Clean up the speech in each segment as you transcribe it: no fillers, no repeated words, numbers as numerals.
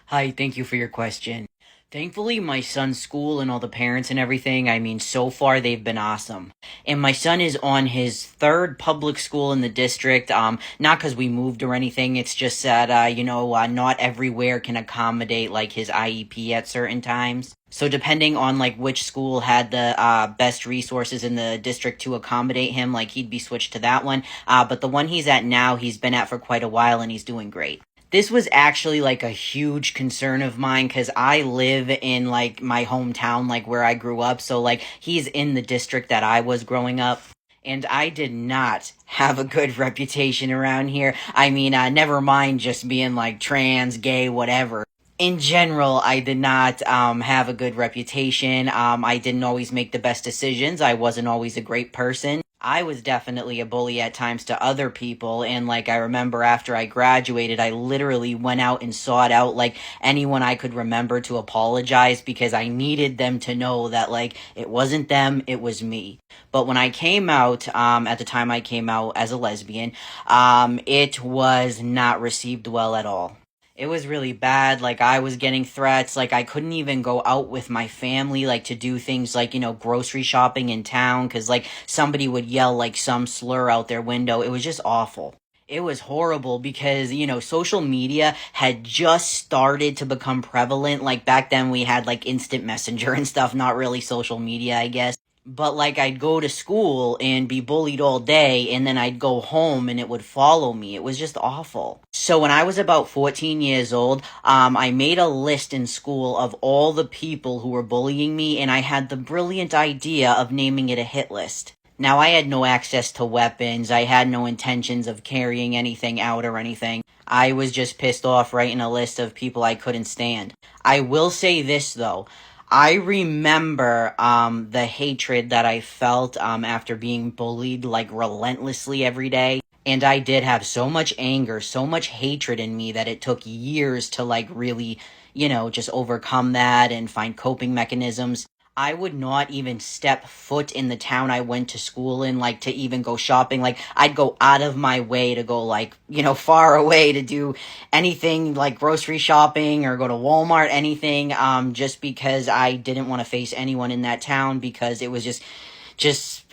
Hi, thank you for your question. Thankfully, my son's school and all the parents and everything, I mean, so far they've been awesome. And my son is on his third public school in the district. Not because we moved or anything. It's just that, not everywhere can accommodate like his IEP at certain times. So depending on like which school had the best resources in the district to accommodate him, like he'd be switched to that one. But the one he's at now, he's been at for quite a while and he's doing great. This was actually like a huge concern of mine because I live in like my hometown, like where I grew up. So like he's in the district that I was growing up. And I did not have a good reputation around here. I mean, never mind just being like trans, gay, whatever. In general, I did not have a good reputation. I didn't always make the best decisions. I wasn't always a great person. I was definitely a bully at times to other people, and like I remember after I graduated, I literally went out and sought out like anyone I could remember to apologize because I needed them to know that like it wasn't them, it was me. But when I came out, at the time I came out as a lesbian, it was not received well at all. It was really bad. Like, I was getting threats. Like, I couldn't even go out with my family, like, to do things like, grocery shopping in town, because, like, somebody would yell, like, some slur out their window. It was just awful. It was horrible because, social media had just started to become prevalent. Like, back then we had, like, instant messenger and stuff, not really social media, I guess. But like I'd go to school and be bullied all day and then I'd go home and it would follow me. It was just awful. So when I was about 14 years old, I made a list in school of all the people who were bullying me and I had the brilliant idea of naming it a hit list. Now I had no access to weapons. I had no intentions of carrying anything out or anything. I was just pissed off writing a list of people I couldn't stand. I will say this though. I remember the hatred that I felt after being bullied like relentlessly every day. And I did have so much anger, so much hatred in me that it took years to like really, just overcome that and find coping mechanisms. I would not even step foot in the town I went to school in, like to even go shopping. Like I'd go out of my way to go like, far away to do anything like grocery shopping or go to Walmart, anything, just because I didn't want to face anyone in that town because it was just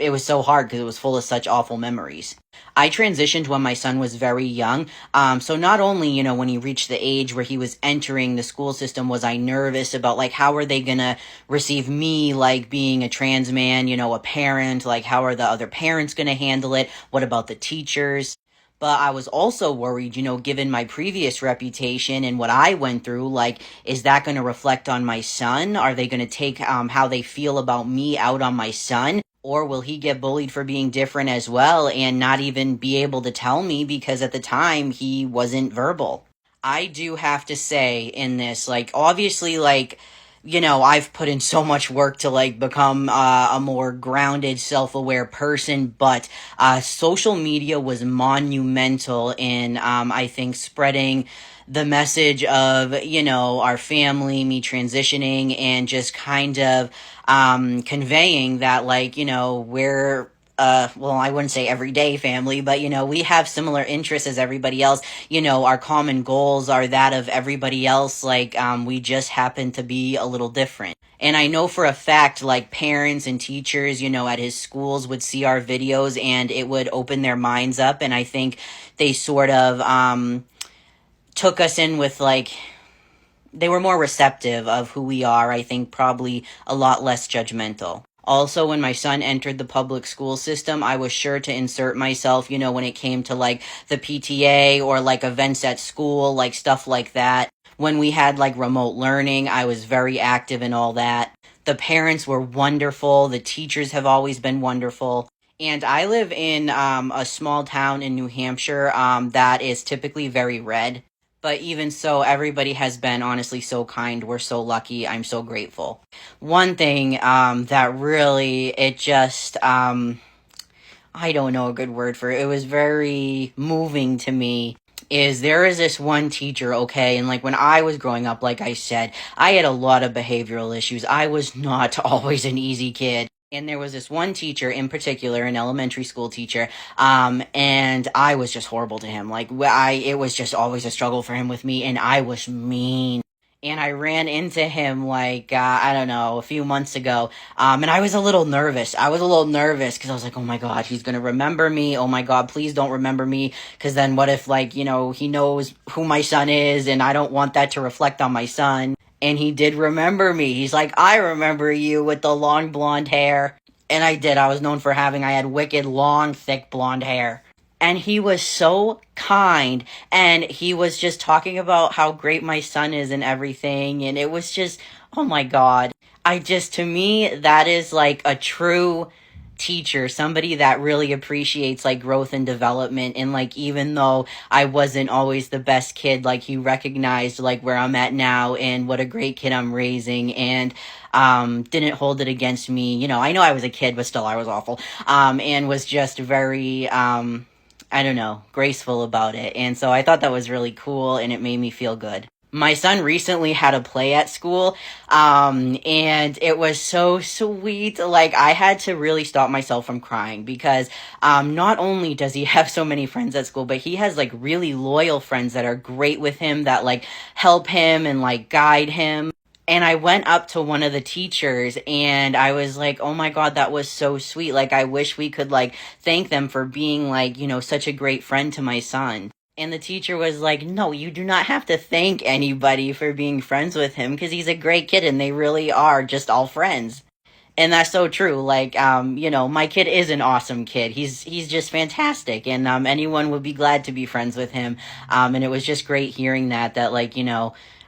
it was so hard because it was full of such awful memories. I transitioned when my son was very young. So not only, when he reached the age where he was entering the school system, was I nervous about like how are they gonna receive me like being a trans man, a parent, like how are the other parents gonna handle it? What about the teachers? But I was also worried, given my previous reputation and what I went through, like, is that going to reflect on my son? Are they going to take how they feel about me out on my son? Or will he get bullied for being different as well and not even be able to tell me because at the time he wasn't verbal? I do have to say in this, like, obviously, like, I've put in so much work to, like, become a more grounded, self-aware person, but social media was monumental in, I think, spreading the message of, our family, me transitioning, and just kind of conveying that, like, we're well, I wouldn't say everyday family, but, we have similar interests as everybody else. Our common goals are that of everybody else. Like, we just happen to be a little different. And I know for a fact, like, parents and teachers, at his schools would see our videos and it would open their minds up. And I think they sort of, took us in with, like, they were more receptive of who we are. I think probably a lot less judgmental. Also, when my son entered the public school system, I was sure to insert myself, when it came to like the PTA or like events at school, like stuff like that. When we had like remote learning, I was very active in all that. The parents were wonderful. The teachers have always been wonderful. And I live in a small town in New Hampshire that is typically very red. But even so, everybody has been honestly so kind. We're so lucky. I'm so grateful. One thing that really, it just, I don't know a good word for it. It was very moving to me. Is there is this one teacher, okay, and like when I was growing up, like I said, I had a lot of behavioral issues. I was not always an easy kid. And there was this one teacher in particular, an elementary school teacher, and I was just horrible to him. Like, it was just always a struggle for him with me, and I was mean. and I ran into him like I don't know, a few months ago. And I was a little nervous. Because I was like, oh my god, he's gonna remember me. Oh my god, please don't remember me. Because then what if, like, he knows who my son is, and I don't want that to reflect on my son. And he did remember me. He's like, I remember you with the long blonde hair. And I did. I had wicked long, thick blonde hair. And he was so kind, and he was just talking about how great my son is and everything, and it was just, oh my god. To me, that is like a true teacher, somebody that really appreciates like growth and development, and like even though I wasn't always the best kid, like he recognized like where I'm at now and what a great kid I'm raising, and didn't hold it against me. I know I was a kid, but still I was awful. And was just very I don't know, graceful about it. And so I thought that was really cool, and it made me feel good. My son recently had a play at school, and it was so sweet. Like, I had to really stop myself from crying because, not only does he have so many friends at school, but he has, like, really loyal friends that are great with him, that, like, help him and, like, guide him. And I went up to one of the teachers and I was like, oh my god, that was so sweet. Like, I wish we could, like, thank them for being, like, such a great friend to my son. And the teacher was like, no, you do not have to thank anybody for being friends with him because he's a great kid and they really are just all friends. And that's so true. Like, my kid is an awesome kid. He's just fantastic, and anyone would be glad to be friends with him. And it was just great hearing that like,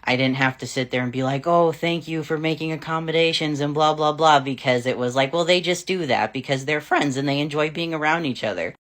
I didn't have to sit there and be like, oh, thank you for making accommodations and blah blah blah, because it was like, well, they just do that because they're friends and they enjoy being around each other.